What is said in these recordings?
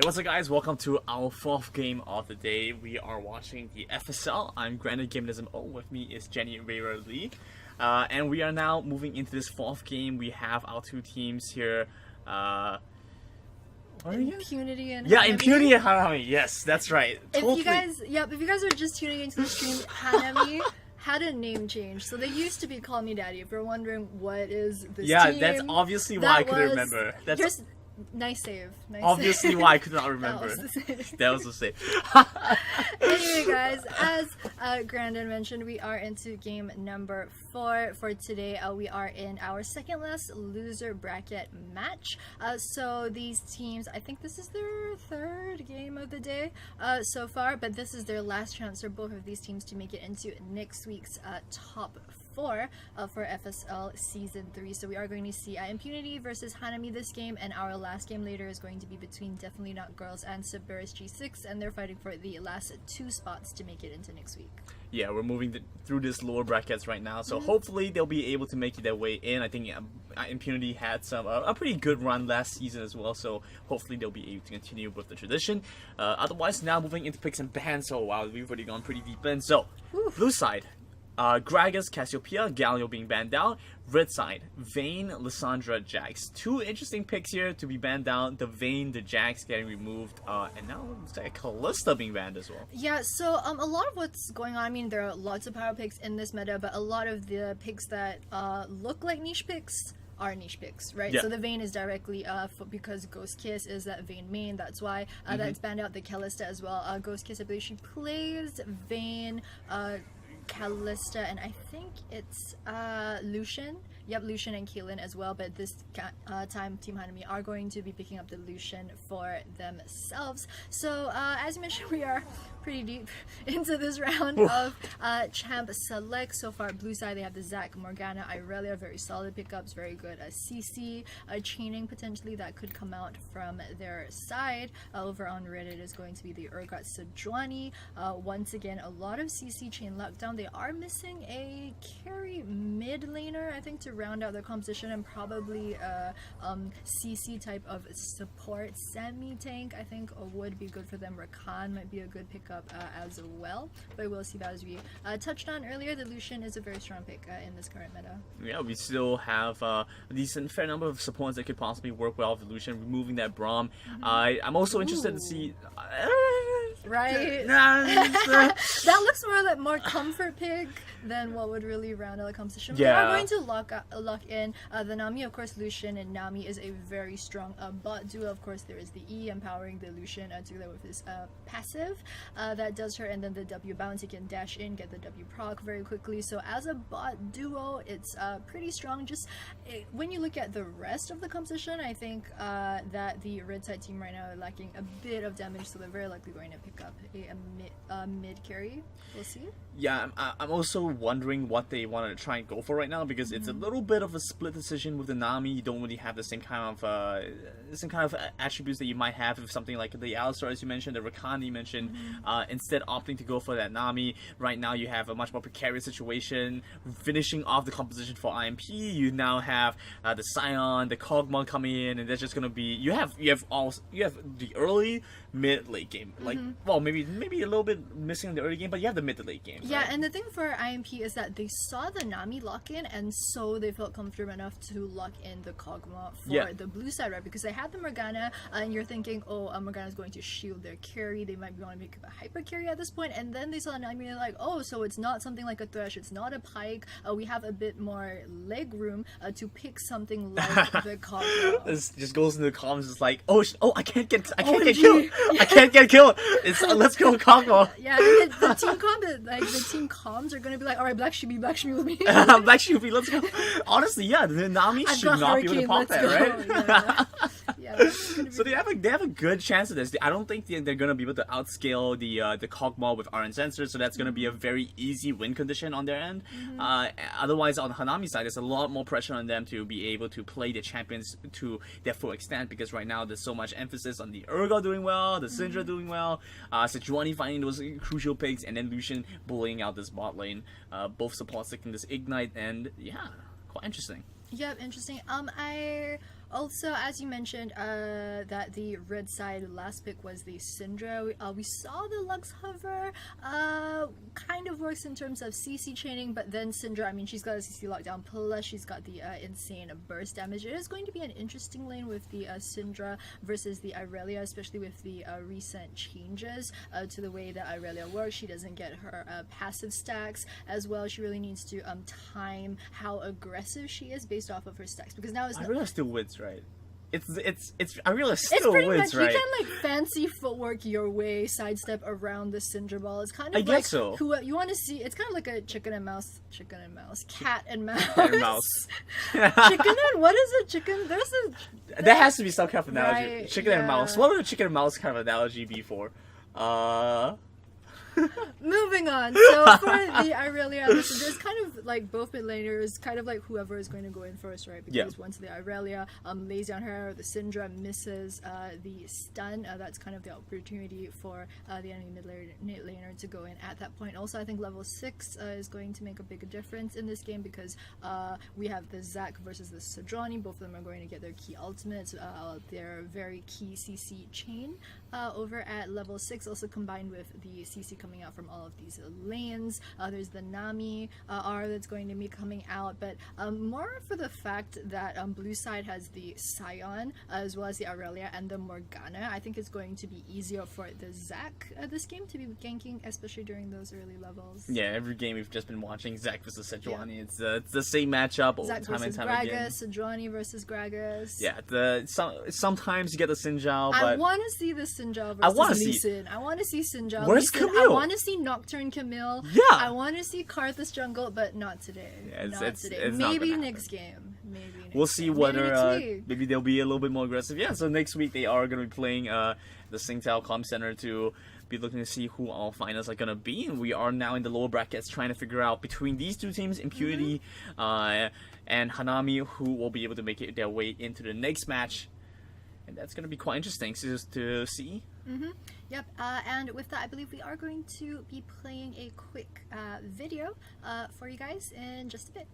What's up, guys? Welcome to our fourth game of the day. We are watching the FSL. I'm Granted Gamenism. With me is Jenny Rara Lee. And we are now moving into this fourth game. We have our two teams here. Impunity and yeah, Hanami. Impunity and Hanami. Yes, that's right. If Totally. you guys are just tuning into the stream, Hanami had a name change. So they used to be Call Me Daddy. If you're wondering what is this team, that's obviously why I couldn't remember. That's just nice save. obviously save. why I could not remember. That was the save. That was the save. Anyway, guys, as Grandin mentioned, we are into game number 4 for today. We are in our second last loser bracket match. So these teams, I think this is their third game of the day so far, but this is their last chance for both of these teams to make it into next week's top 4 for FSL Season 3. So we are going to see Impunity versus Hanami this game, and our last game later is going to be between Definitely Not Girls and Siberis G6, and they're fighting for the last 2 spots to make it into next week. Yeah, we're moving through this lower brackets right now, so hopefully they'll be able to make their way in. I think Impunity had a pretty good run last season as well, so hopefully they'll be able to continue with the tradition. Otherwise, now moving into picks and bans. So wow, we've already gone pretty deep in. So blue side. Gragas, Cassiopeia, Galio being banned out. Red side, Vayne, Lissandra, Jax. 2 interesting picks here to be banned down. The Vayne, the Jax getting removed, and now it looks like Callista being banned as well. Yeah, so a lot of what's going on, I mean, there are lots of power picks in this meta, but a lot of the picks that look like niche picks are niche picks, right? Yeah. So the Vayne is directly because Ghost Kiss is that Vayne main, that's why that's banned out. The Callista as well. Ghost Kiss, I believe she plays Vayne, Callista, and I think it's Lucian. Yep, Lucian and Keelan as well, but this time Team Hanami are going to be picking up the Lucian for themselves. So as you mentioned, we are pretty deep into this round of Champ Select. So far, blue side, they have the Zac, Morgana, Irelia, very solid pickups, very good CC, chaining potentially that could come out from their side. Over on red, it is going to be the Urgot Sejuani. Once again, a lot of CC chain lockdown. They are missing a carry mid laner, I think, to round out their composition, and probably CC type of support semi-tank, I think would be good for them. Rakan might be a good pickup as well, but we'll see that as we touched on earlier. The Lucian is a very strong pick in this current meta. Yeah, we still have a decent fair number of supports that could possibly work well with Lucian, removing that Braum. I'm also interested to see... Right? That looks more comfort pick than what would really round out the composition. Yeah. We are going to lock in the Nami. Of course, Lucian and Nami is a very strong bot duo. Of course, there is the E empowering the Lucian together with his passive that does her, and then the W bounce. He can dash in, get the W proc very quickly. So as a bot duo, it's pretty strong. Just when you look at the rest of the composition, I think that the red side team right now are lacking a bit of damage, so they're very likely going to pick up a mid carry. We'll see. Yeah, I'm also wondering what they want to try and go for right now, because it's a little bit of a split decision with the Nami. You don't really have the same kind of attributes that you might have with something like the Alistar, as you mentioned, the Rakan you mentioned. Instead, opting to go for that Nami. Right now, you have a much more precarious situation. Finishing off the composition for IMP, you now have the Scion, the Kog'Maw coming in, and that's just gonna be you have the early, mid, late game. Like, well, maybe a little bit missing in the early game, but you have the mid to late game. Yeah, right? And the thing for IMP is that they saw the Nami lock in, and so they felt comfortable enough to lock in the Kog'Maw for the blue side, right? Because they had the Morgana, and you're thinking, oh, Morgana's going to shield their carry. They might be wanting to make a hyper carry at this point, and then they saw Nami and they're like, oh, so it's not something like a Thresh, it's not a Pike. We have a bit more leg room to pick something like the Kog'Maw. This just goes into the comments. It's like, oh, I can't get killed. I can't get killed. It's let's go Kog'Maw. Yeah, and the team the team comms are gonna be like, all right, Black Sheepy with me. Black Sheepy, let's go. Honestly, yeah, the Nami I've should got not be able to pop that, right? Yeah, So they have a good chance of this. I don't think they're gonna be able to outscale the Kog'Maw with RN sensors, so that's gonna be a very easy win condition on their end. Otherwise, on the Hanami side, there's a lot more pressure on them to be able to play the champions to their full extent, because right now there's so much emphasis on the Urgot doing well, the Syndra doing well, Sejuani finding those crucial picks, and then Lucian bullying out this bot lane. Both supports taking this Ignite, and yeah, quite interesting. Yep, interesting. I Also, as you mentioned, that the red side last pick was the Syndra. We saw the Lux Hover. Kind of works in terms of CC training, but then Syndra, I mean, she's got a CC lockdown, plus she's got the insane burst damage. It is going to be an interesting lane with the Syndra versus the Irelia, especially with the recent changes to the way that Irelia works. She doesn't get her passive stacks as well. She really needs to time how aggressive she is based off of her stacks, because now it's Irelia still wins, right? It's Irelia still pretty wins, much, right? You can like fancy footwork your way, sidestep around the Syndra ball. It's kind of I like guess so. who you want to see. It's kind of like a chicken and mouse, cat and mouse, Cat and mouse. chicken and what is it? Chicken. There's a That has to be some kind of analogy. Right, Chicken and yeah. mouse. What would a chicken and mouse kind of analogy be for? Moving on. So for the Irelia, there's kind of like both mid laners, kind of like whoever is going to go in first, right? Because Yeah. once the Irelia lays down her, the Syndra misses the stun. That's kind of the opportunity for the enemy mid laner to go in at that point. Also, I think level 6 is going to make a big difference in this game, because we have the Zac versus the Sojourner. Both of them are going to get their key ultimates, their very key CC chain over at level 6, also combined with the CC coming out from all of these lanes. There's the Nami R that's going to be coming out, but more for the fact that blue side has the Scion as well as the Aurelia and the Morgana. I think it's going to be easier for the Zac this game to be ganking, especially during those early levels. Yeah, every game we've just been watching, Zac versus Sejuani. It's the same matchup Zac time and versus time Gragas, again. Sejuani versus Gragas. Yeah, sometimes you get the Sinjao, but I want to see the Sinjao I wanna versus see- Lee Sin. I want to see Sinjao. Where's Lee Sin. I Camille? want to see Nocturne Camille. Yeah. I want to see Karthus jungle, but not today. Yeah, not today. it's not Maybe gonna next game. Maybe next we'll see game. whether Maybe next week. maybe they'll be a little bit more aggressive. Yeah, so next week they are going to be playing the Singtel Com Center to be looking to see who our finals are going to be. And we are now in the lower brackets trying to figure out between these two teams, Impunity and Hanami, who will be able to make their way into the next match. And that's going to be quite interesting to see. Yep, and with that, I believe we are going to be playing a quick video for you guys in just a bit.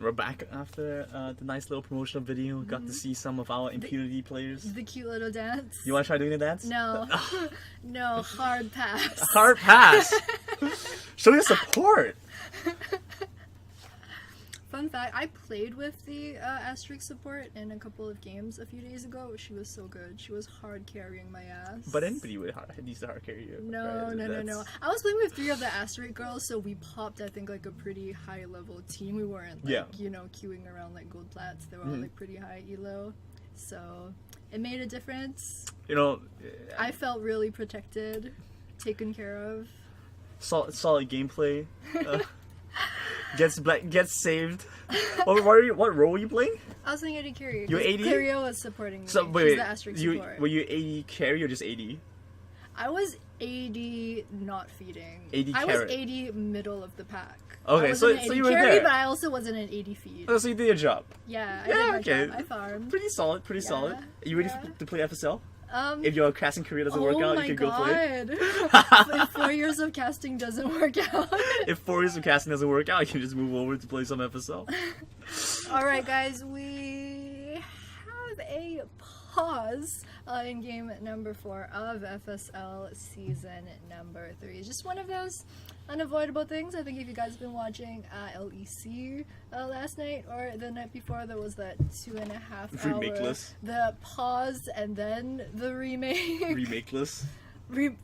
We're back after the nice little promotional video. Got to see some of our Impunity players. The cute little dance. You want to try doing the dance? No, no, hard pass. Hard pass! Show your support! Fun fact, I played with the Asterisk support in a couple of games a few days ago. She was so good. She was hard carrying my ass. But anybody would needs to hard carry you. No, right? no. I was playing with 3 of the Asterisk girls, so we popped, I think, like a pretty high level team. We weren't, like, queuing around like gold plats. They were all like pretty high elo. So it made a difference. You know, I felt really protected, taken care of. solid gameplay. Gets saved. What role were you playing? I was playing AD carry. You were AD? Clario was supporting me. So She's wait, the Asterisk you support. were you AD carry or just AD? I was AD not feeding. AD I carry. was AD middle of the pack. Okay, I so wasn't an you AD were carry, there. but I also wasn't an AD feed. Oh, so you did your job. Yeah, I Yeah, did my okay. job. I farmed. Pretty solid. Pretty solid. Are you ready to play FSL? If your casting career doesn't work out, you can go play. If 4 years of casting doesn't work out. If 4 years of casting doesn't work out, you can just move over to play some FSL. Alright guys, we have a pause in game number 4 of FSL season number 3. It's just one of those unavoidable things. I think if you guys have been watching LEC last night or the night before, there was that 2.5 hour Remakeless. the pause and then the remake. Remakeless. Remake.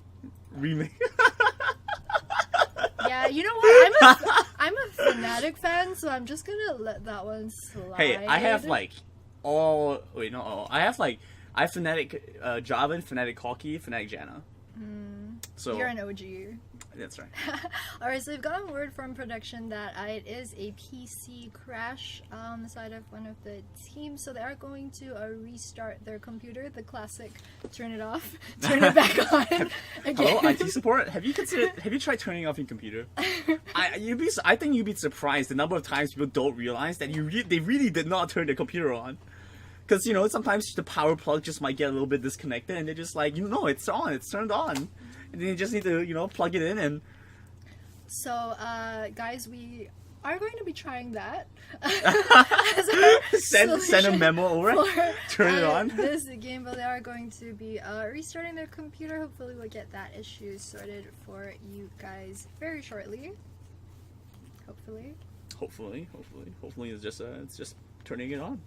Yeah, you know what? I'm a Fnatic fan, so I'm just gonna let that one slide. Hey, I have like I have Fnatic Javan, Fnatic Hockey, Fnatic Janna. So You're an OG. That's right. Alright, so we've gotten word from production that it is a PC crash on the side of one of the teams, so they are going to restart their computer, the classic turn it off, turn it back on again. Hello, IT support. Have you tried turning off your computer? I think you'd be surprised the number of times people don't realize that they really did not turn the computer on. Because, you know, sometimes the power plug just might get a little bit disconnected and they're just like, you know, it's on, it's turned on. And then you just need to, you know, plug it in and... So, guys, we are going to be trying that. Send a memo over, turn it on. This game, but they are going to be restarting their computer. Hopefully we'll get that issue sorted for you guys very shortly. Hopefully it's just turning it on.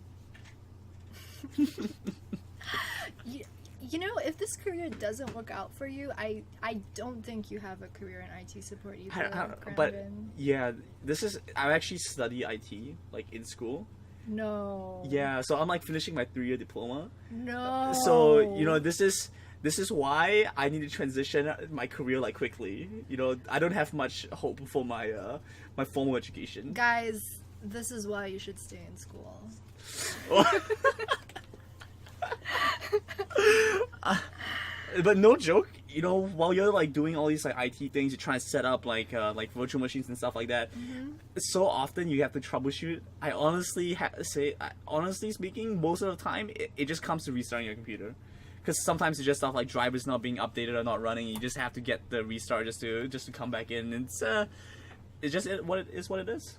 You know, if this career doesn't work out for you, I don't think you have a career in IT support either. But yeah, I actually study IT like in school. No. Yeah, so I'm like finishing my 3-year diploma. No. So, you know, this is why I need to transition my career like quickly. You know, I don't have much hope for my my formal education. Guys, this is why you should stay in school. But no joke, you know, while you're like doing all these like IT things, you're trying to set up like virtual machines and stuff like that. Mm-hmm. So often you have to troubleshoot. I honestly honestly speaking, most of the time it just comes to restarting your computer. Because sometimes it's just stuff like drivers not being updated or not running. You just have to get the restart just to come back in. And it's just what it is.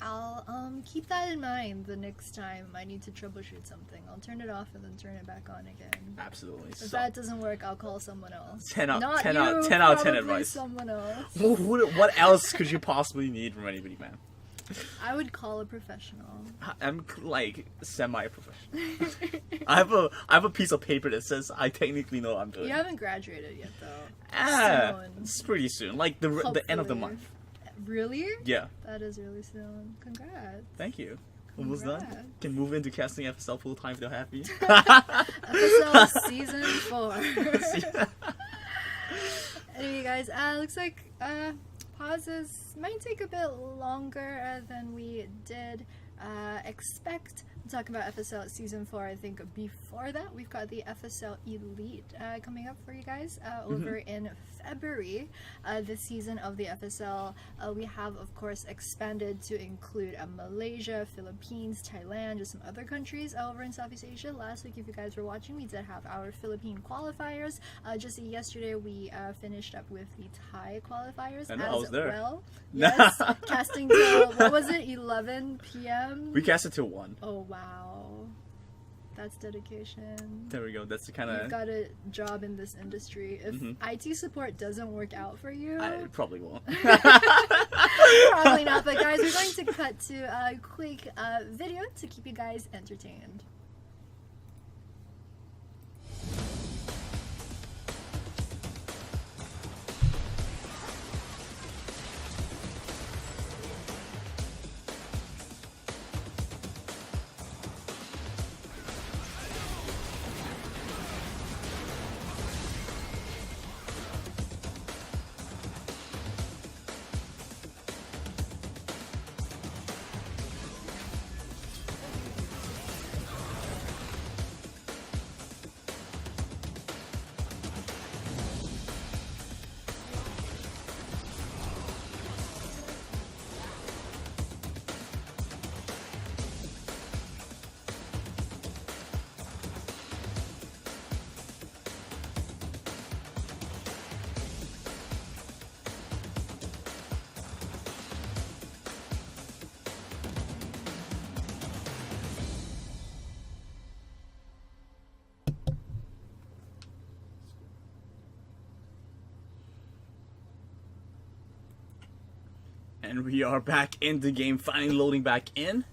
I'll keep that in mind the next time I need to troubleshoot something. I'll turn it off and then turn it back on again. Absolutely. If that doesn't work, I'll call someone else. 10 out of 10 advice. Someone else. What else could you possibly need from anybody, man? I would call a professional. I'm like semi-professional. I have a piece of paper that says I technically know what I'm doing. You haven't graduated yet, though. Soon. It's pretty soon, like the end of the month. Really? Yeah. That is really soon. Congrats. Thank you. Almost done. Can move into casting FSL full time if they're happy. FSL season 4. Anyway, guys, looks like pauses might take a bit longer than we did expect. We'll talk about FSL Season 4. I think before that, we've got the FSL Elite coming up for you guys over in February. This season of the FSL, we have, of course, expanded to include Malaysia, Philippines, Thailand, just some other countries over in Southeast Asia. Last week, if you guys were watching, we did have our Philippine qualifiers. Just yesterday, we finished up with the Thai qualifiers I was there. Well. Yes, casting till, what was it, 11 p.m.? We casted till 1. Oh, wow. That's dedication. There we go. That's the kind of... You've got a job in this industry. If IT support doesn't work out for you... I probably won't. Probably not. But guys, we're going to cut to a quick video to keep you guys entertained. And we are back in the game, finally loading back in.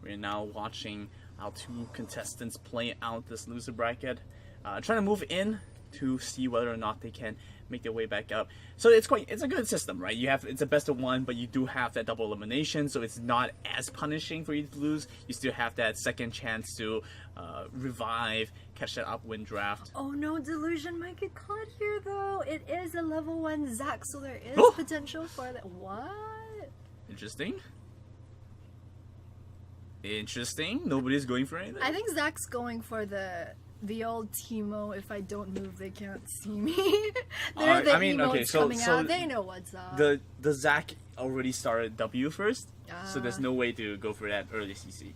We're now watching our two contestants play out this loser bracket. Trying to move in to see whether or not they can make their way back up. So it's a good system, right? It's a best of one, but you do have that double elimination, so it's not as punishing for you to lose. You still have that second chance to revive, catch that upwind draft. Oh no, Delusion might get caught here though. It is a level 1 Zac, so there is Oh! potential for that. What? Interesting. Interesting. Nobody's going for anything. I think Zac's going for the old Teemo. If I don't move, they can't see me. They're the emotes coming out. They know what's up. The Zac already started W first, so there's no way to go for that early CC.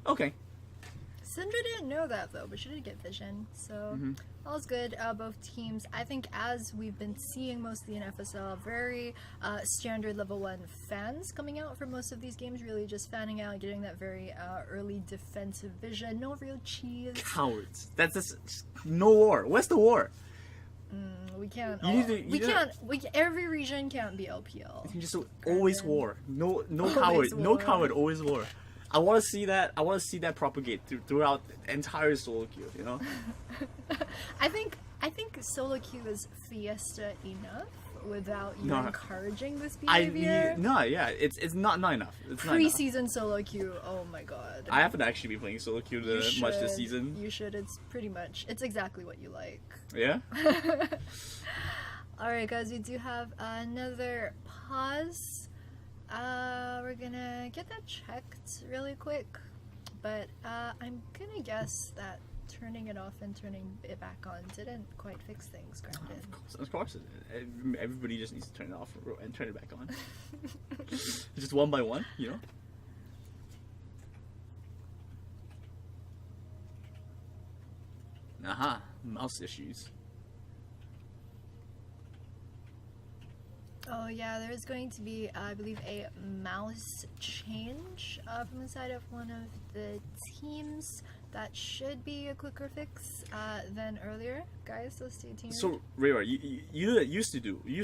Okay. Syndra didn't know that though, but she did get vision, so all's good. Both teams, I think, as we've been seeing mostly in FSL, very standard level 1 fans coming out for most of these games, really just fanning out, getting that very early defensive vision. No real cheese. Cowards. That's just no war. Where's the war? We can't. Every region can't be LPL. You can just always war. No Always coward. No war. coward. Always war. I want to see that. I want to see that propagate throughout the entire solo queue. You know. I think solo queue is fiesta enough without you encouraging this behavior. It's not enough. It's not enough. Pre-season solo queue. Oh my god. I haven't actually been playing solo queue much this season. You should. It's exactly what you like. Yeah. All right, guys. We do have another pause. We're gonna get that checked really quick, but I'm gonna guess that turning it off and turning it back on didn't quite fix things, Grandin. Of course. Everybody just needs to turn it off and turn it back on. Just one by one, you know? Aha, mouse issues. Oh yeah, there's going to be, I believe, a mouse change from the side of one of the teams. That should be a quicker fix than earlier, guys. So stay tuned. So Rayra, you used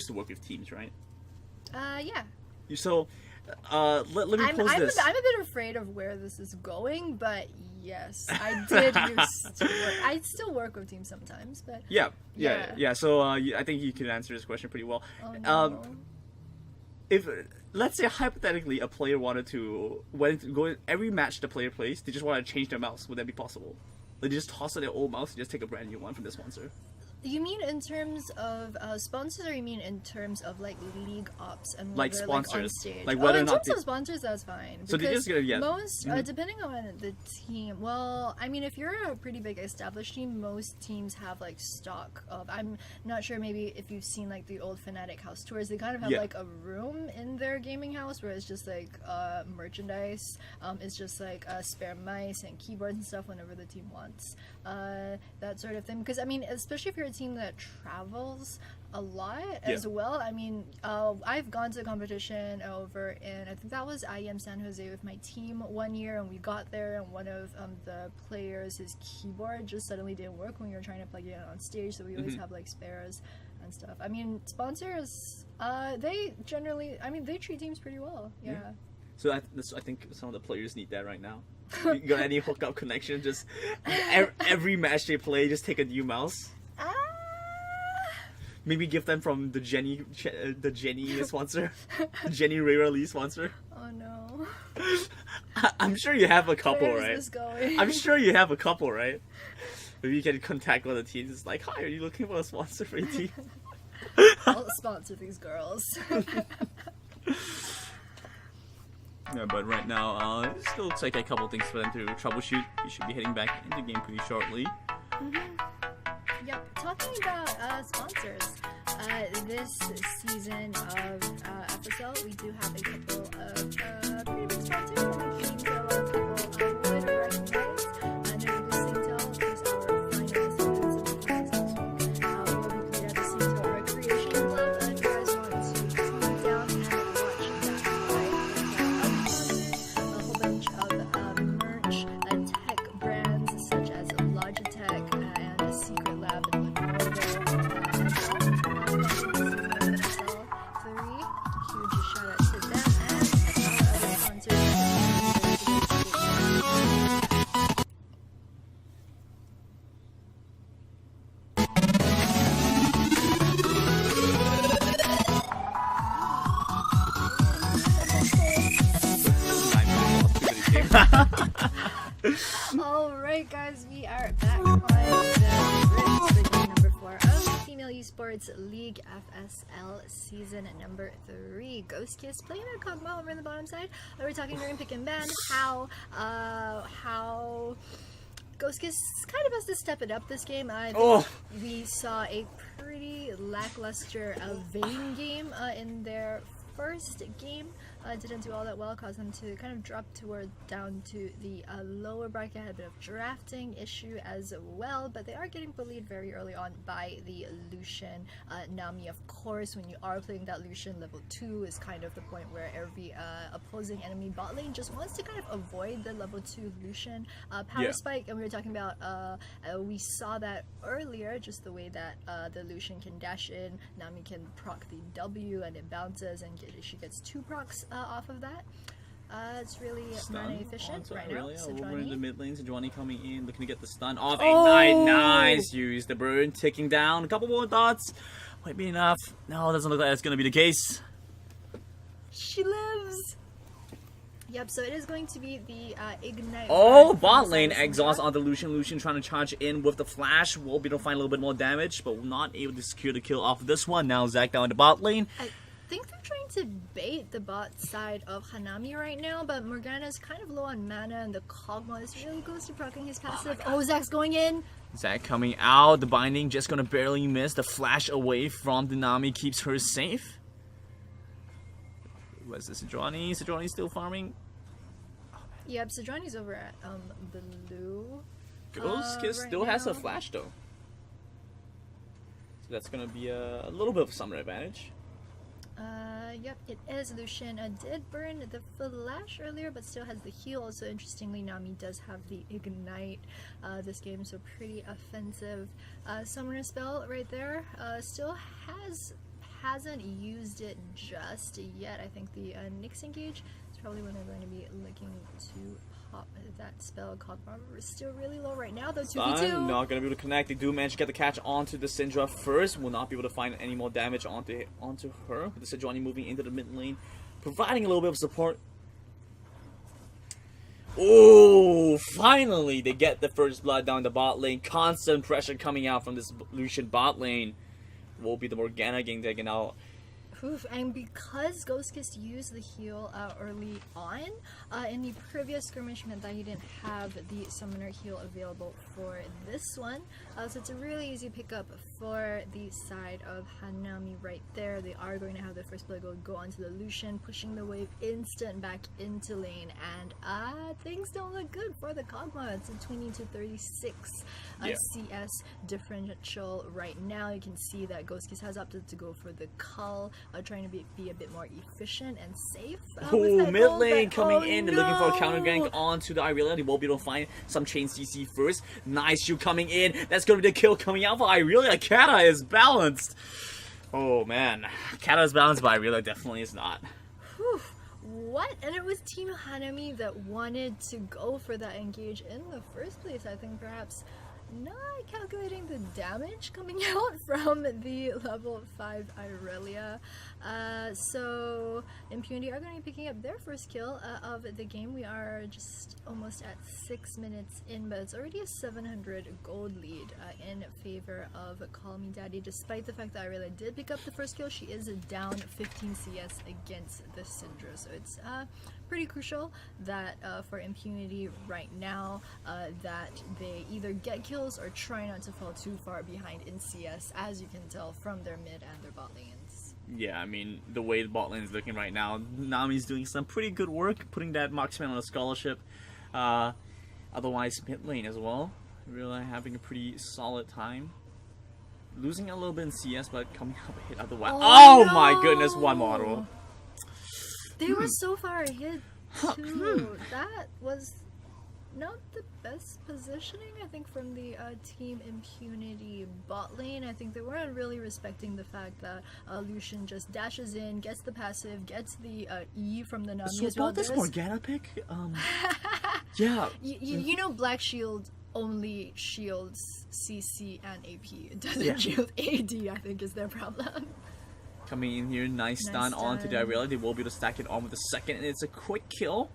to work with teams, right? Yeah. So let me pose this. I'm a bit afraid of where this is going, but yes, I did used to work. I still work with teams sometimes, but Yeah. So I think you can answer this question pretty well. Oh, no. If let's say hypothetically a player wanted to go in every match the player plays, they just want to change their mouse, would that be possible? Like they just toss out their old mouse and just take a brand new one from the sponsor? You mean in terms of sponsors, or you mean in terms of like league ops and like whether, sponsors, like, on stage? like whether in or not terms of sponsors, that's fine. So they just get most depending on the team. Well, I mean, if you're a pretty big established team, most teams have like stock of. I'm not sure. Maybe if you've seen like the old Fnatic house tours, they kind of have like a room in their gaming house where it's just like merchandise. It's just like spare mice and keyboards and stuff whenever the team wants that sort of thing. Because I mean, especially if you're a team that travels a lot as well. I mean, I've gone to a competition over in, I think that was IEM San Jose with my team one year, and we got there and one of the players, his keyboard just suddenly didn't work when we were trying to plug it in on stage, so we always have like spares and stuff. I mean, sponsors, they generally, I mean, they treat teams pretty well. So I think some of the players need that right now. You got any hookup connection? Just every match they play, just take a new mouse. Maybe give them from the Jenny sponsor, Jenny Rayra Lee sponsor. Oh no! I'm sure you have a couple, Where right? is this going? I'm sure you have a couple, right? Maybe you can contact one of the teams. It's like, hi, are you looking for a sponsor for your team? I'll sponsor these girls. Yeah, but right now, it still looks like a couple things for them to troubleshoot. You should be heading back into the game pretty shortly. Yep, talking about sponsors, this season of FSL, we do have a couple of pretty big sponsors on the team, so a lot of people would recognize. Notably Singtel, of course, our finest will be played at the Singtel Recreation Club. If you guys want to come down and watch that live, a whole bunch of merch, tech brands such as Logitech and Secret Lab and Lenovo. Huge shout out to them and other sponsors. Alright guys, we are back on the bridge for game number 4 of the Female Esports League FSL season number 3. Ghost Kiss playing their Kog'Maw over in the bottom side. We're talking during pick and ban how Ghost Kiss kind of has to step it up this game. I think we saw a pretty lackluster Vayne game in their first game. Didn't do all that well, caused them to kind of drop down to the lower bracket. Had a bit of drafting issue as well, but they are getting bullied very early on by the Lucian. Nami, of course, when you are playing that Lucian, level 2 is kind of the point where every opposing enemy bot lane just wants to kind of avoid the level 2 Lucian power spike. And we were talking about, we saw that earlier, just the way that the Lucian can dash in, Nami can proc the W and it bounces and she gets 2 procs off of that. It's really mana efficient right now. Over in the mid lane, Sejuani coming in, looking to get the stun off. Ignite, nice! Use the burn, ticking down. A couple more dots. Might be enough. No, it doesn't look like that's going to be the case. She lives! Yep, so it is going to be the Ignite. Bot lane exhaust on the Lucian. Lucian trying to charge in with the flash. Will be able to find a little bit more damage, but not able to secure the kill off of this one. Now Zac down the bot lane. I think they're trying to bait the bot side of Hanami right now, but Morgana's kind of low on mana, and the Kog'Maw is really close to proccing his passive. Zac's going in. Zac coming out. The binding just gonna barely miss. The flash away from the Nami keeps her safe. Where's the Sejuani? Sejuani's still farming. Yep, Sejuani's over at blue. Ghost Kiss still has a flash though, so that's gonna be a little bit of a summer advantage. Yep, it is. Lucian did burn the flash earlier, but still has the heal. So interestingly, Nami does have the Ignite this game, so pretty offensive. Summoner spell right there. Still hasn't used it just yet. I think the Nyx engage is probably when they're going to be looking to pop that spell. Kog'Maw is still really low right now, though. 2v2. Not gonna be able to connect. They do manage to get the catch onto the Syndra first. Will not be able to find any more damage onto her. With the Sejuani moving into the mid lane, providing a little bit of support. Oh, finally they get the first blood down the bot lane. Constant pressure coming out from this Lucian bot lane. Will be the Morgana getting taken out. And because Ghost Kiss used the heal early on, in the previous skirmish meant that he didn't have the summoner heal available for this one. So it's a really easy pickup for the side of Hanami right there. They are going to have the first blood go onto the Lucian, pushing the wave instant back into lane, and things don't look good for the Kog'Maw. It's a 20 to 36 CS differential right now. You can see that Ghost Kiss has opted to go for the Cull, trying to be a bit more efficient and safe. Mid lane coming in. They're looking for a counter gank onto the Irelia. They will be able to find some chain CC first. Nice shoot coming in. That's going to be the kill coming out for Irelia. Kata is balanced. Oh man, Kata is balanced, but Irelia definitely is not. What? And it was Team Hanami that wanted to go for that engage in the first place. I think perhaps not calculating the damage coming out from the level 5 Irelia. So Impunity are going to be picking up their first kill of the game. We are just almost at 6 minutes in, but it's already a 700 gold lead in favor of Call Me Daddy. Despite the fact that Irelia did pick up the first kill, she is down 15 CS against the Syndra. So it's pretty crucial that for Impunity right now that they either get kills or try not to fall too far behind in CS, as you can tell from their mid and their bot lanes. Yeah, I mean, the way the bot lane is looking right now, Nami's doing some pretty good work, putting that marksman on a scholarship. Otherwise, mid lane as well, really having a pretty solid time. Losing a little bit in CS, but coming up a hit otherwise. Oh no! My goodness, one model. They were so far ahead too. That was not the best positioning, I think, from the Team Impunity bot lane. I think they weren't really respecting the fact that Lucian just dashes in, gets the passive, gets the E from the Nami as well. So about this Morgana pick, yeah. You know Black Shield only shields CC and AP. It doesn't shield AD, I think, is their problem. Coming in here, nice stun onto the Irelia. They will be able to stack it on with the second, and it's a quick kill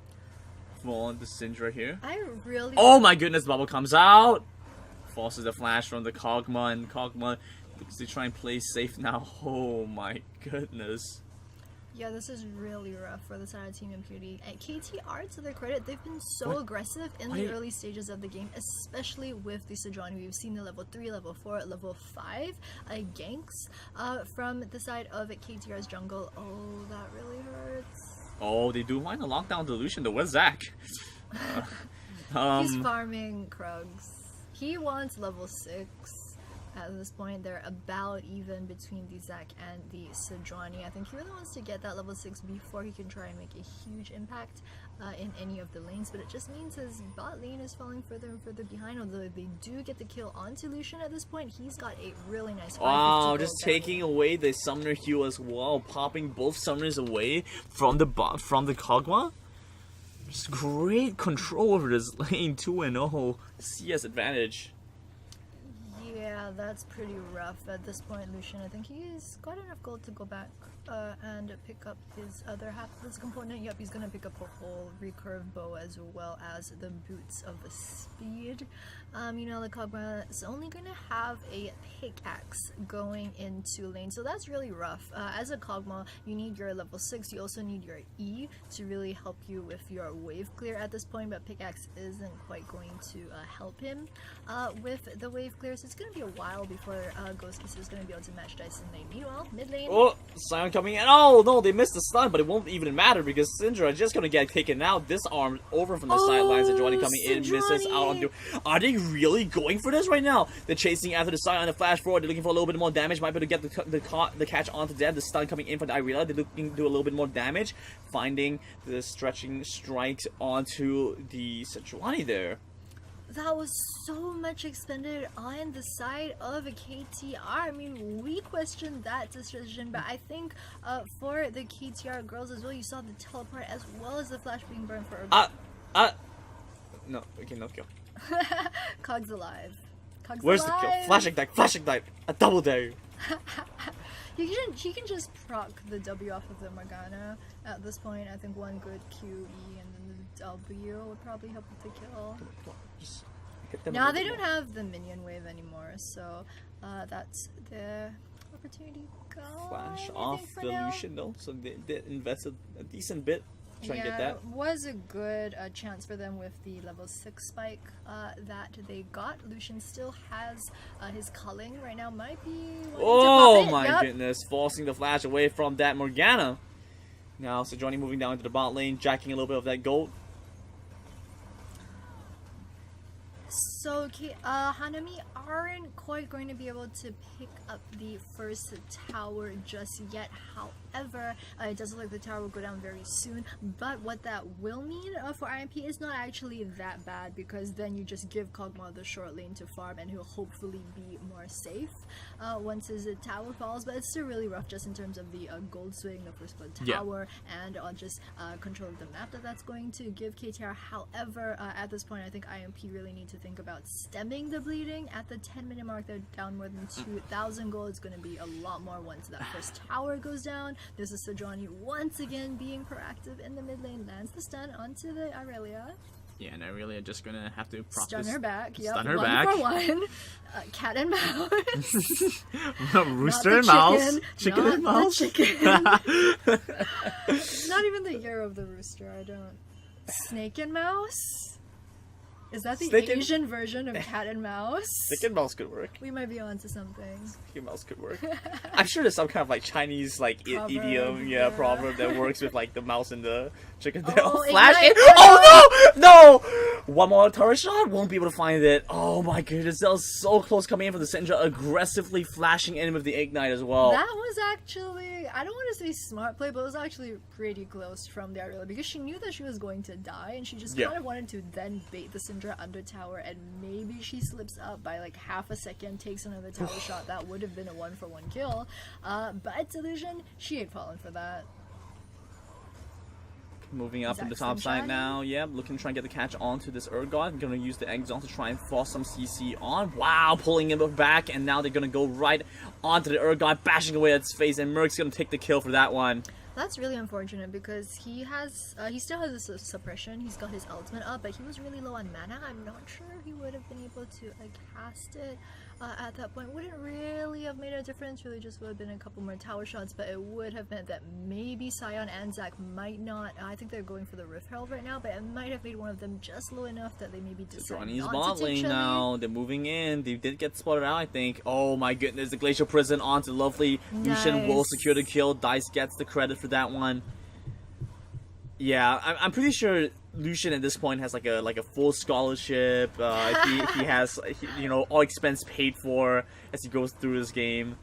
on the Syndra here. I really. Oh my goodness, bubble comes out. Forces the flash from the Kog'Maw, and Kog'Maw looks to try and play safe now. Oh my goodness. Yeah, this is really rough for the side of Team Impunity. And KTR, to their credit, they've been so aggressive in the early stages of the game, especially with the Sejuani. We've seen the level 3, level 4, level 5 ganks from the side of KTR's jungle. Oh, that really hurts. Oh, they do find a lockdown delusion though. Where's Zach? He's farming Krugs. He wants level 6. At this point, they're about even between the Zac and the Sejuani. I think he really wants to get that level 6 before he can try and make a huge impact in any of the lanes, but it just means his bot lane is falling further and further behind. Although they do get the kill onto Lucian at this point, he's got a really nice. Wow, just taking away the summoner heal as well, popping both summoners away from the bot, from the Kog'Maw. Just great control over this lane, 2-0 CS advantage. Yeah, that's pretty rough at this point, Lucian. I think he's got enough gold to go back and pick up his other half of this component. Yep, he's gonna pick up a whole recurve bow as well as the boots of speed. You know, the Kog'Maw is only gonna have a pickaxe going into lane, so that's really rough. As a Kog'Maw, you need your level 6. You also need your E to really help you with your wave clear at this point, but pickaxe isn't quite going to help him with the wave clear, so it's gonna be a while before Ghost Kiss is gonna be able to match dice in lane. Meanwhile, mid lane. Oh, Sion coming in. Oh no, they missed the stun, but it won't even matter because Syndra are just gonna get taken out. Disarmed over from the sidelines. Sejuani coming in, misses out on. Are they really going for this right now? They're chasing after the Sion, the flash forward. They're looking for a little bit more damage. Might be able to get the catch onto them. The stun coming in for the Irelia. They're looking to do a little bit more damage, finding the stretching strikes onto the Sejuani there. That was so much expended on the side of a KTR. I mean, we questioned that decision, but I think for the KTR girls as well, you saw the teleport as well as the flash being burned for no, okay, no kill. Cog's alive. Cog's Where's alive. the kill? Flashing dive, a double dare. He can just proc the W off of the Morgana at this point. I think one good QE and then the W would probably help with the kill. Just hit them Now they don't have the minion wave anymore, so that's the opportunity gone. Flash off the Lucian though, so they invested a decent bit to try and get that. It was a good chance for them with the level 6 spike that they got. Lucian still has his culling right now. Might be oh my goodness, forcing the flash away from that Morgana. Now Sejuani moving down into the bot lane, jacking a little bit of that gold. So, okay, Hanami aren't quite going to be able to pick up the first tower just yet. However, it does look like the tower will go down very soon. But what that will mean for IMP is not actually that bad, because then you just give Kog'Maw the short lane to farm and he'll hopefully be more safe once his tower falls. But it's still really rough just in terms of the gold swing, the first blood tower, and just control of the map that's going to give KTR. However, at this point, I think IMP really need to think about stemming the bleeding. At the 10-minute mark, they're down more than 2,000 gold. It's going to be a lot more once that first tower goes down. There's a Sejuani once again being proactive in the mid lane, lands the stun onto the Irelia. Yeah, and Irelia just gonna have to stun her back. Yep, stun her one back. for one. Cat and mouse. Rooster and mouse. Chicken and mouse. Chicken. Not even the year of the rooster. I don't. Snake and mouse. Is that the Asian version of cat and mouse? Snake and mouse could work. We might be onto something. Snake and mouse could work. I'm sure there's some kind of like Chinese like idiom, proverb that works with like the mouse and the chicken. Oh, flash in. Oh no! No! One more turret shot, won't be able to find it. Oh my goodness, that was so close coming in for the Syndra, aggressively flashing in with the ignite as well. That was actually, I don't want to say smart play, but it was actually pretty close from the Irelia, because she knew that she was going to die, and she just kind of wanted to then bait the Syndra under tower, and maybe she slips up by like half a second, takes another tower shot. That would have been a 1-for-1 kill. But Delusion, she ain't falling for that. Moving up in the top side now. Yep, looking to try and get the catch onto this Urgot. I'm going to use the Exhaust to try and force some CC on. Wow, pulling him back, and now they're going to go right onto the Urgot, bashing away at its face, and Merc's going to take the kill for that one. That's really unfortunate because he still has a suppression. He's got his ultimate up, but he was really low on mana. I'm not sure he would have been able to cast it at that point. Wouldn't really have made a difference. Really, just would have been a couple more tower shots, but it would have meant that maybe Sion and Zac might not. I think they're going for the Rift Herald right now, but it might have made one of them just low enough that they maybe decide Johnny's not bot to take lane Chili. now. They're moving in. They did get spotted out, I think. Oh my goodness, the Glacial Prison onto lovely. Lucian will secure the kill. Dice gets the credit for that one. Yeah, I'm pretty sure Lucian at this point has like a full scholarship. He has all expense paid for as he goes through this game.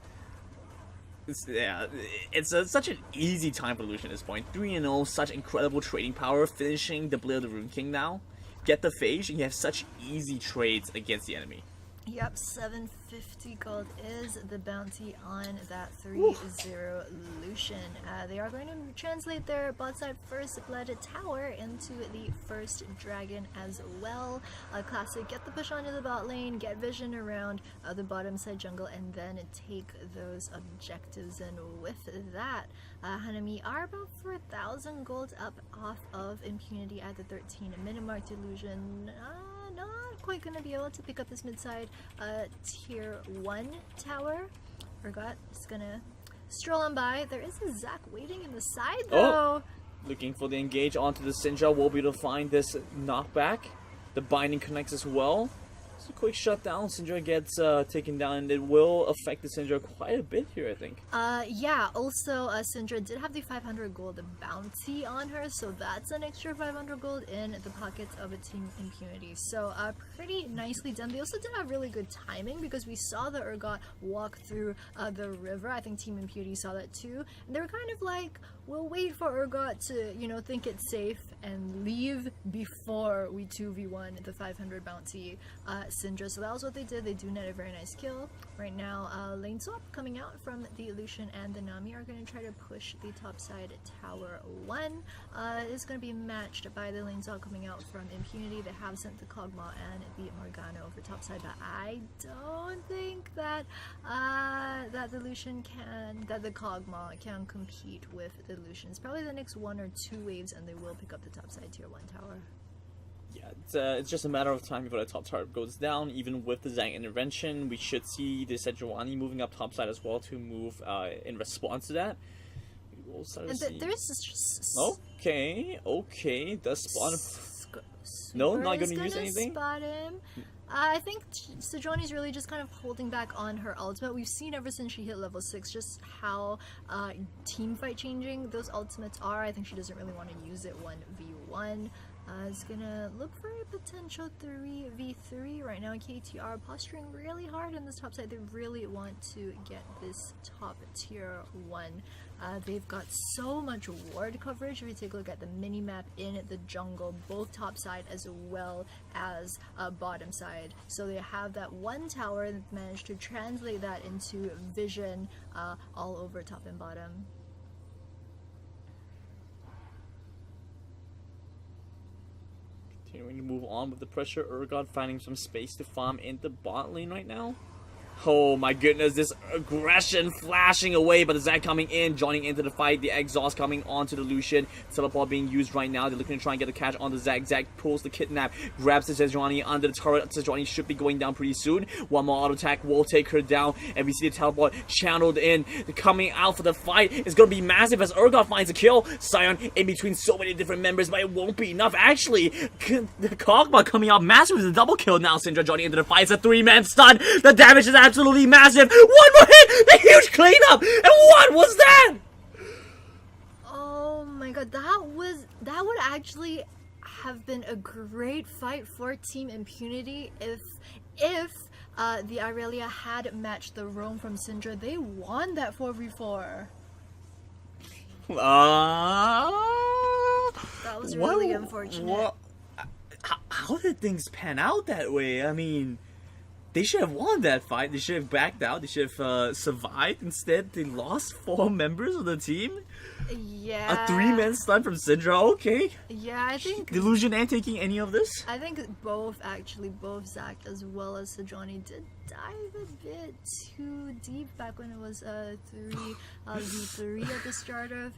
It's such an easy time for Lucian at this point. 3-0, such incredible trading power, finishing the Blade of the Rune King now. Get the phage, and you have such easy trades against the enemy. Yep, 750 gold is the bounty on that 3-0 Lucian. They are going to translate their bot side first blood tower into the first dragon as well. Classic, get the push onto the bot lane, get vision around the bottom side jungle, and then take those objectives. And with that, Hanami are about 4,000 gold up off of Impunity at the 13-minute mark. Delusion not quite going to be able to pick up this mid-side tier 1 tower. Forgot, just gonna stroll on by. There is a Zac waiting in the side though. Looking for the engage onto the Syndra. Will be able to find this knockback. The binding connects as well. It's a quick shutdown. Syndra gets taken down, and it will affect the Syndra quite a bit here, I think. Yeah, also Syndra did have the 500 gold bounty on her, so that's an extra 500 gold in the pockets of a Team Impunity. So pretty nicely done. They also did have really good timing because we saw the Urgot walk through the river. I think Team Impunity saw that too. And they were kind of like, we'll wait for Urgot to, think it's safe and leave before we 2v1 the 500 bounty Syndra. So that was what they did. They do net a very nice kill. Right now, lane swap coming out from the Lucian and the Nami are going to try to push the top side tower 1. It's going to be matched by the lane swap coming out from Impunity. They have sent the Kog'Maw and the Morgana over top side, but I don't think that that the Lucian that the Kog'Maw can compete with the Lucians. Probably the next 1 or 2 waves, and they will pick up the top side tier 1 tower. Yeah, it's just a matter of time before the top tower goes down. Even with the Zac intervention, we should see the Sejuani moving up top side as well to move in response to that. We will start to see. There's just okay. Does spawn? No, not going to use anything. Spot him. I think Sejuani's really just kind of holding back on her ultimate. We've seen ever since she hit level 6 just how team fight changing those ultimates are. I think she doesn't really want to use it 1v1. Is gonna look for a potential 3v3 right now. KTR posturing really hard on this top side. They really want to get this top tier 1. They've got so much ward coverage. If you take a look at the mini map in the jungle, both top side as well as bottom side. So they have that one tower that managed to translate that into vision all over top and bottom. Continuing to move on with the pressure. Urgot finding some space to farm in the bot lane right now. Oh my goodness, this aggression flashing away, but the Zac coming in, joining into the fight. The exhaust coming onto the Lucian. Teleport being used right now. They're looking to try and get the catch on the Zac. Zac pulls the kidnap, grabs the Sejuani under the turret. Sejuani should be going down pretty soon. One more auto attack will take her down, and we see the teleport channeled in. Coming out for the fight is going to be massive as Urgot finds a kill. Sion in between so many different members, but it won't be enough. Actually, the Kog'Maw coming out massive with a double kill now. Syndra joining into the fight. It's a 3-man stun. The damage is absolutely massive. One more hit, the huge cleanup, and what was that? Oh my god, that would actually have been a great fight for Team Impunity if the Irelia had matched the roam from Syndra. They won that 4v4. That was really unfortunate. How did things pan out that way? I mean, they should have won that fight. They should have backed out. They should have survived. Instead, they lost 4 members of the team. Yeah. A 3-man stun from Syndra. Okay. Yeah, I think Delusion ain't taking any of this. I think both Zac as well as Sejuani did dive a bit too deep back when it was 3v3 at the start of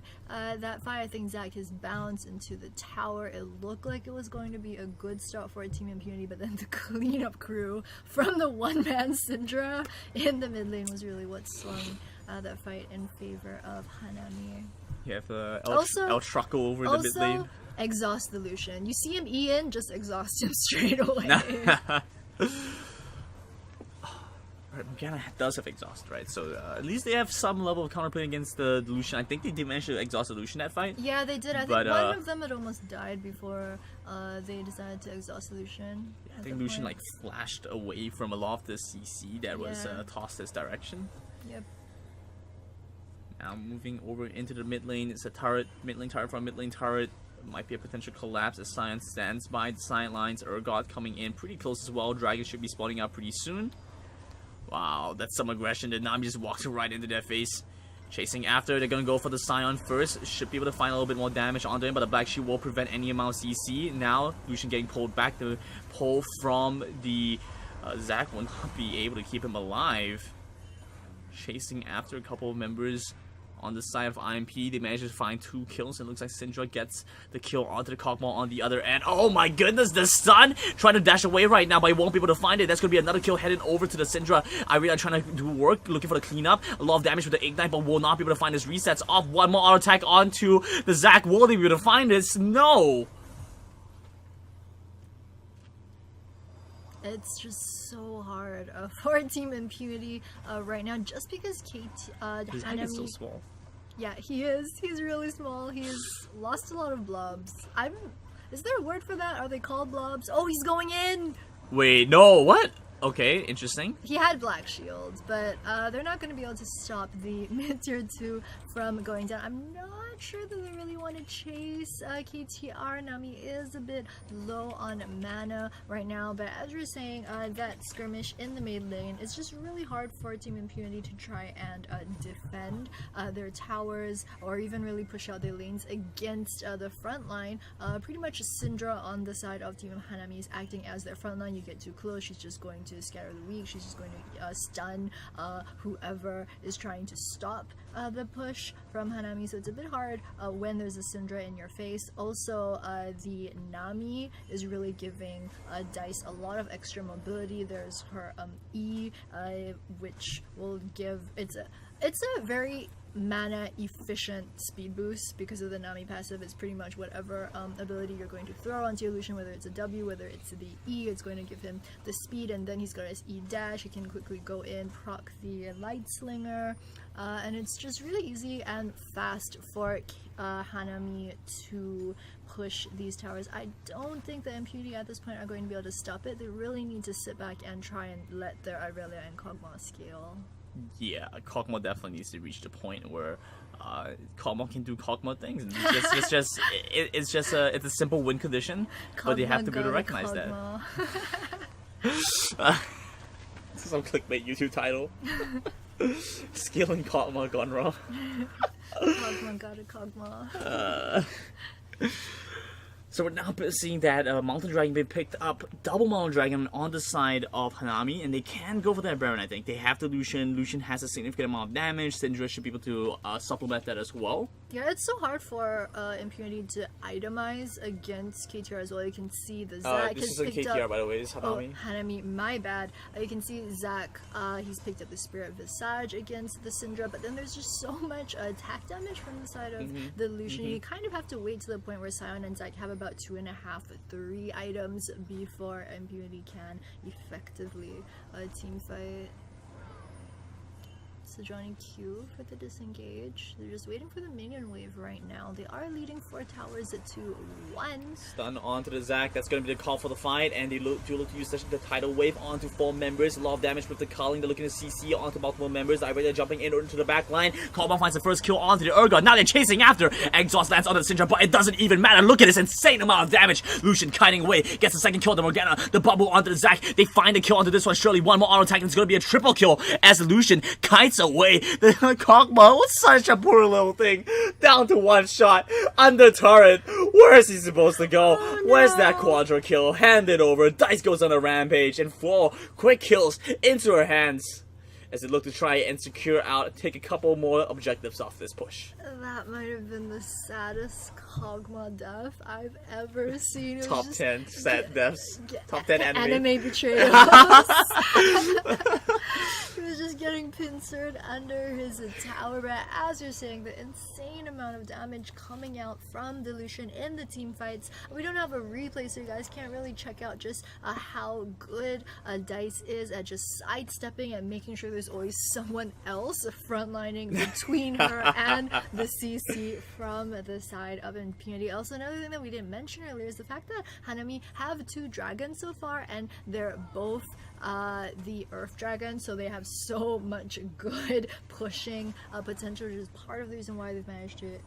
that fight. I think Zach has bounced into the tower. It looked like it was going to be a good start for Team Impunity, but then the cleanup crew from the one-man Syndra in the mid lane was really what swung that fight in favor of Hanami. You have El Truckle over the mid lane. Exhaust the Lucian. You see him Ian, just exhaust him straight away. Morgana does have exhaust, right? So at least they have some level of counterplay against the Lucian. I think they did manage to exhaust the Lucian that fight. Yeah, they did. I think one of them had almost died before they decided to exhaust the Lucian. I think Lucian like flashed away from a lot of the CC that was tossed this direction. Yep. Now moving over into the mid lane, it's a turret, mid lane turret from mid lane turret. Might be a potential collapse as Sion stands by the sidelines. Urgot coming in pretty close as well. Dragon should be spawning out pretty soon. Wow, that's some aggression. The Nami just walked right into their face. Chasing after, they're gonna go for the Sion first. Should be able to find a little bit more damage onto him, but the Black Shield will prevent any amount of CC. Now, Lucian getting pulled back. The pull from the Zac will not be able to keep him alive. Chasing after a couple of members on the side of IMP. They managed to find 2 kills. It looks like Syndra gets the kill onto the Kog'Maw on the other end. Oh my goodness, the stun! Trying to dash away right now, but he won't be able to find it. That's going to be another kill heading over to the Syndra. Irelia trying to do work, looking for the cleanup. A lot of damage with the Ignite, but will not be able to find his resets off. One more auto attack onto the Zac. Will they be able to find this? No! It's just so hard for Team Impunity right now, just because His head is so small. Yeah, he is. He's really small. He's lost a lot of blobs. Is there a word for that? Are they called blobs? Oh, he's going in! Wait, no, what? Okay, interesting. He had Black Shields, but they're not going to be able to stop the mid-tier 2 from going down. I'm not sure that they really want to chase KTR. Nami is a bit low on mana right now, but as you're saying, that skirmish in the mid lane is just really hard for Team Impunity to try and defend their towers or even really push out their lanes against the front line. Pretty much Syndra on the side of Team Hanami is acting as their front line. You get too close, she's just going to scatter the weak. She's just going to stun whoever is trying to stop the push from Hanami. So it's a bit hard when there's a Syndra in your face. Also, the Nami is really giving Dice a lot of extra mobility. There's her E, which will give it's a very mana efficient speed boost because of the Nami passive. It's pretty much whatever ability you're going to throw onto your Lucian, whether it's a W, whether it's the E, it's going to give him the speed, and then he's got his E dash. He can quickly go in, proc the Light Slinger, and it's just really easy and fast for Hanami to push these towers. I don't think the Impunity at this point are going to be able to stop it. They really need to sit back and try and let their Irelia and Kog'Maw scale. Yeah, Kog'Maw definitely needs to reach the point where Kog'Maw can do Kog'Maw things. And it's a simple win condition, but they have to be able to recognize that. This is some clickbait YouTube title. Scaling Kog'Maw gone wrong. Kog'Maw got a Kog'Maw. So we're now seeing that Mountain Dragon being picked up, double Mountain Dragon on the side of Hanami, and they can go for that Baron, I think. They have the Lucian. Lucian has a significant amount of damage. Syndra should be able to supplement that as well. Yeah, it's so hard for Impunity to itemize against KTR as well. You can see the Zac this isn't KTR, by the way. This is Hanami. Oh, Hanami, my bad. You can see Zac, he's picked up the Spirit Visage against the Syndra, but then there's just so much attack damage from the side of the Lucian. You kind of have to wait to the point where Sion and Zac have about 2.5 or 3 items before Impunity can effectively team fight. So Johnny Q for the disengage. They're just waiting for the minion wave right now. They are leading 4 towers at 2-1. Stun onto the Zac. That's going to be the call for the fight. And they do look to use the tidal wave onto 4 members. A lot of damage with the culling. They're looking to CC onto multiple members. Irelia jumping in into the back line. Kog'Maw finds the first kill onto the Urgot. Now they're chasing after. Exhaust lands onto the Syndra, but it doesn't even matter. Look at this insane amount of damage. Lucian kiting away. Gets the second kill. The Morgana. The bubble onto the Zac. They find the kill onto this one. Surely one more auto attack and it's going to be a triple kill as the Lucian kites away. away. The Kog'Maw was such a poor little thing. Down to one shot. Under turret. Where is he supposed to go? Oh, Where's no. that quadra kill? Hand it over. Dice goes on a rampage. And 4 quick kills into her hands. As they look to try and secure out, take a couple more objectives off this push. That might have been the saddest Kog'Maw death I've ever seen. It was Top just 10 sad deaths. Top 10 anime betrayals. He was just getting pincered under his tower, but as you're saying, the insane amount of damage coming out from Dilution in the team fights. We don't have a replay, so you guys can't really check out just how good Dice is at just sidestepping and making sure there's always someone else frontlining between her and the CC from the side of Impunity. Also, another thing that we didn't mention earlier is the fact that Hanami have 2 dragons so far, and they're both the Earth Dragon, so they have so much good pushing potential, which is part of the reason why they've managed to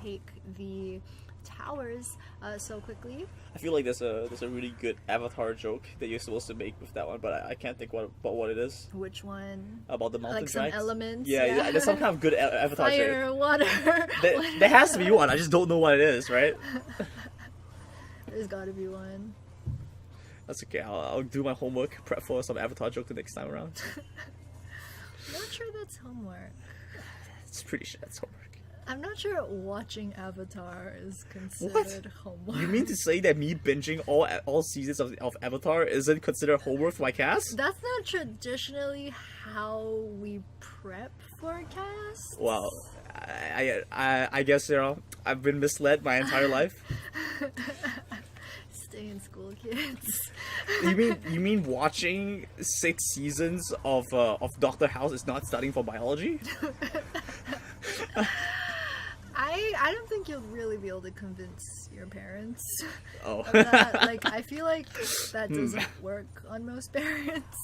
take the towers so quickly. I feel like there's a really good Avatar joke that you're supposed to make with that one, but I can't think about what it is. Which one? About the mountain Like some drags? elements? Yeah, there's some kind of good Avatar joke. Fire, water. There has to be one, I just don't know what it is, right? There's gotta be one. That's okay, I'll do my homework, prep for some Avatar joke the next time around. I'm not sure that's homework. It's pretty sure that's homework. I'm not sure watching Avatar is considered homework. You mean to say that me binging all seasons of Avatar isn't considered homework for my cast? That's not traditionally how we prep for casts. Well, I guess, you know, I've been misled my entire life. Stay in school, kids. You mean watching 6 seasons of Doctor House is not studying for biology? I don't think you'll really be able to convince your parents Oh. of that. Like, I feel like that doesn't work on most parents.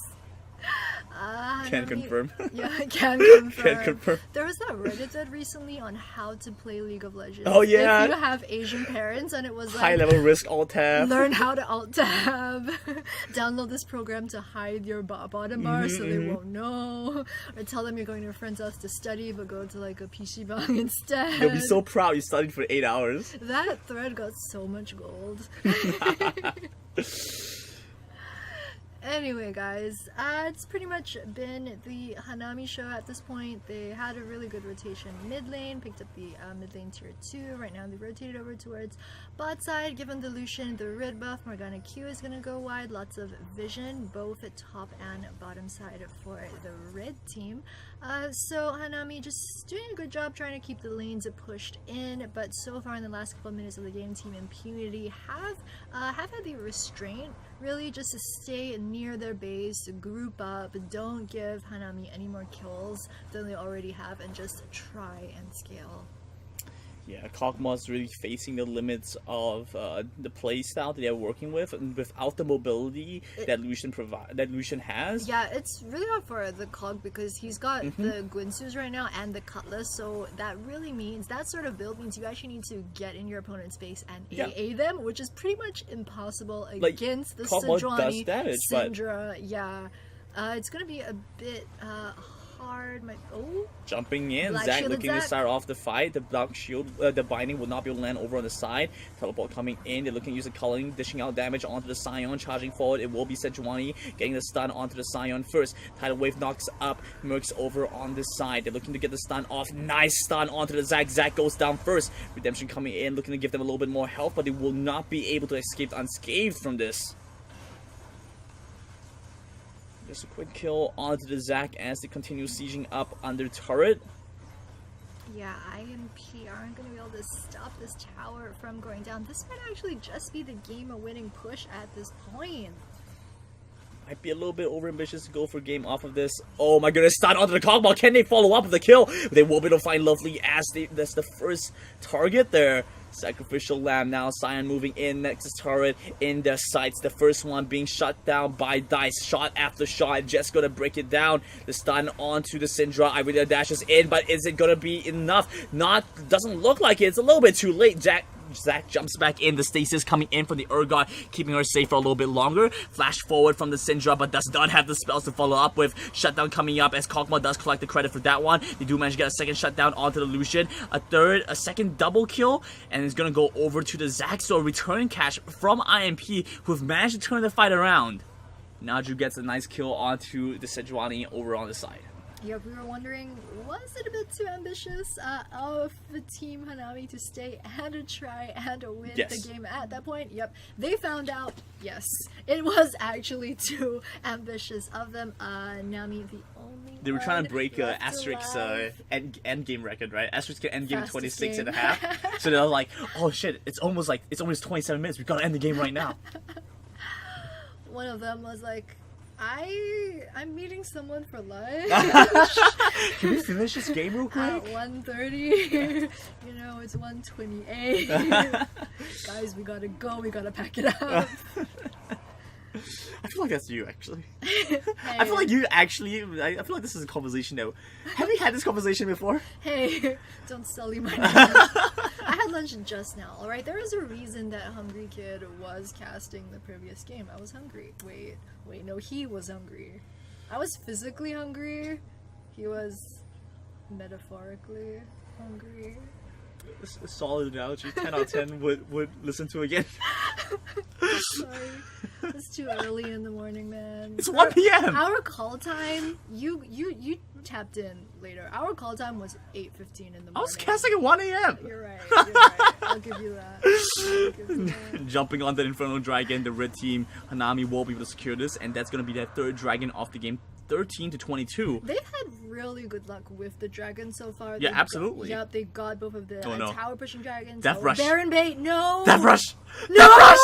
Can confirm. Yeah, I can confirm. Can confirm. There was that Reddit thread recently on how to play League of Legends. Oh, yeah. If you have Asian parents, and it was like High level risk alt tab. learn how to alt tab, download this program to hide your bottom bar so they won't know, or tell them you're going to your friend's house to study but go to like a PC bang instead. You'll be so proud you studied for 8 hours. That thread got so much gold. Anyway, guys, it's pretty much been the Hanami show at this point. They had a really good rotation mid lane, picked up the mid lane tier 2. Right now, they rotated over towards bot side. Given Dilution the red buff, Morgana Q is going to go wide. Lots of vision, both at top and bottom side for the red team. So Hanami just doing a good job trying to keep the lanes pushed in, but so far in the last couple of minutes of the game, Team Impunity have had the restraint really just to stay near their base, group up, don't give Hanami any more kills than they already have, and just try and scale. Yeah, Kog'Maw's really facing the limits of the playstyle that they're working with, and without the mobility that Lucian has. Yeah, it's really hard for the Cog because he's got the Guinsus right now and the Cutlass, so that really means that sort of build means you actually need to get in your opponent's base and AA them, which is pretty much impossible against the Kog'Maw does Sejuani damage, Syndra. Yeah, it's gonna be a bit hard. Jumping in, Black Zac shielded looking to Zac. start off the fight. The Black Shield, the binding will not be able to land over on the side. Teleport coming in, they're looking to use the culling, dishing out damage onto the Scion, charging forward. It will be Sejuani getting the stun onto the Scion first. Tidal Wave knocks up, Mercs over on this side. They're looking to get the stun off. Nice stun onto the Zac. Zac goes down first. Redemption coming in, looking to give them a little bit more health, but they will not be able to escape unscathed from this. Just a quick kill onto the Zac as they continue sieging up under turret. Yeah, IMP aren't going to be able to stop this tower from going down. This might actually just be the game-winning push at this point. Might be a little bit overambitious to go for a game off of this. Oh my goodness, stun onto the Kog'Maw. Can they follow up with the kill? They will be able to find Lovely as that's the first target there. Sacrificial Lamb now. Scion moving in next to turret in their sights. The first one being shut down by Dice. Shot after shot. Just gonna break it down. The stun onto the Syndra. Irelia dashes in, but is it gonna be enough? Doesn't look like it. It's a little bit too late. Zac Zac jumps back in. The stasis coming in from the Urgot, keeping her safe for a little bit longer. Flash forward from the Syndra, but does not have the spells to follow up with. Shutdown coming up as Kog'Maw does collect the credit for that one. They do manage to get a second shutdown onto the Lucian. A second double kill, and it's going to go over to the Zac. So a return catch from IMP, who have managed to turn the fight around. Naju gets a nice kill onto the Sejuani over on the side. Yep, we were wondering, was it a bit too ambitious of the team Hanami to stay and to try and to win the game at that point? Yep, they found out, yes, it was actually too ambitious of them. Nami, the only They were trying to break Asterix's end game record, right? Asterix can end game in 26 and a half. So they were like, oh shit, it's almost 27 minutes. We gotta end the game right now. One of them was like, I'm meeting someone for lunch. Can we finish this game real quick? At 1:30. You know, it's 1:28. Guys, we gotta go. We gotta pack it up. I feel like that's you, actually. I feel like you actually... I feel like this is a conversation now. Have we had this conversation before? Hey, don't sully my name. I had lunch just now, alright? There is a reason that Hungry Kid was casting the previous game. I was hungry. Wait, no, he was hungry. I was physically hungry. He was metaphorically hungry. A solid analogy. 10 out of 10 would listen to again. Sorry. It's too early in the morning, man. It's 1 p.m. Our call time, you tapped in later. Our call time was 8:15 in the morning. I was casting at 1 a.m. You're right. I'll give you that. Jumping on the Inferno Dragon, the red team, Hanami will be able to secure this, and that's going to be their third dragon off the game. 13-22. They've had really good luck with the dragons so far. Yeah, absolutely. Yep, they got both of the tower pushing dragons. Death Rush. Baron Bait, no! Death Rush! No! Death Rush!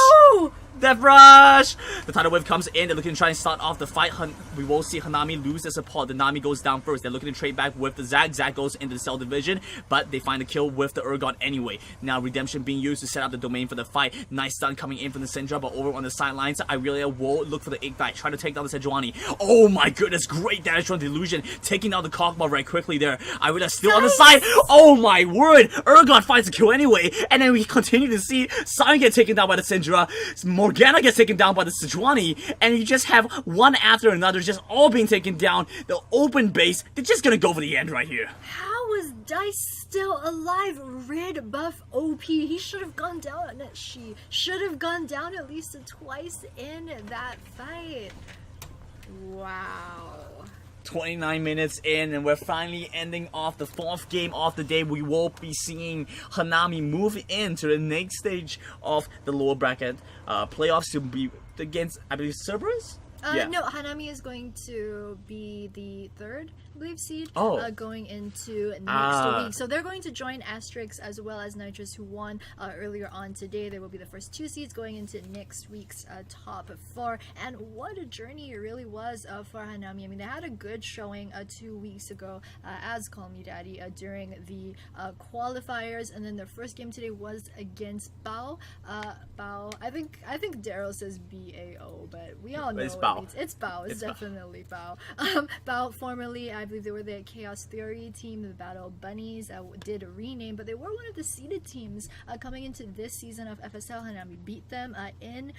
Death Rush! The tidal wave comes in. They're looking to try and start off the fight. We will see Hanami lose their support. The Nami goes down first. They're looking to trade back with the Zac. Zac goes into the Cell Division, but they find a kill with the Urgot anyway. Now Redemption being used to set up the domain for the fight. Nice stun coming in from the Syndra, but over on the sidelines, Irelia will look for the Ignite, try to take down the Sejuani. Oh my goodness, great damage from the Illusion, taking out the Kog'Maw right quickly there. Irelia still on the side. Oh my word! Urgot finds a kill anyway, and then we continue to see Sion get taken down by the Syndra. Morgana gets taken down by the Sejuani, and you just have one after another just all being taken down. The open base, they're just gonna go for the end right here. How is Dice still alive? Red buff OP. He should have gone down. She should have gone down at least twice in that fight. Wow. 29 minutes in, and we're finally ending off the fourth game of the day. We will be seeing Hanami move into the next stage of the lower bracket playoffs to be against, I believe, Cerberus? No, Hanami is going to be the third, I believe, seed going into next week. So they're going to join Asterix as well as Nitrous, who won earlier on today. They will be the first two seeds going into next week's top four. And what a journey it really was for Hanami. I mean, they had a good showing 2 weeks ago as Call Me Daddy during the qualifiers, and then their first game today was against Bao. Bao. I think Daryl says BAO, but we all know. It's Bao. It's definitely Bao. Bao, formerly, I believe they were the Chaos Theory team, the Battle Bunnies, did rename, but they were one of the seeded teams coming into this season of FSL. Hanami beat them in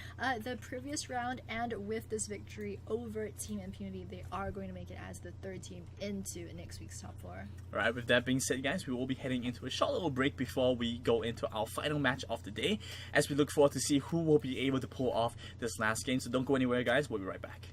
the previous round, and with this victory over Team Impunity, they are going to make it as the third team into next week's top four. Alright, with that being said, guys, we will be heading into a short little break before we go into our final match of the day, as we look forward to see who will be able to pull off this last game. So don't go anywhere, guys. We'll be right back.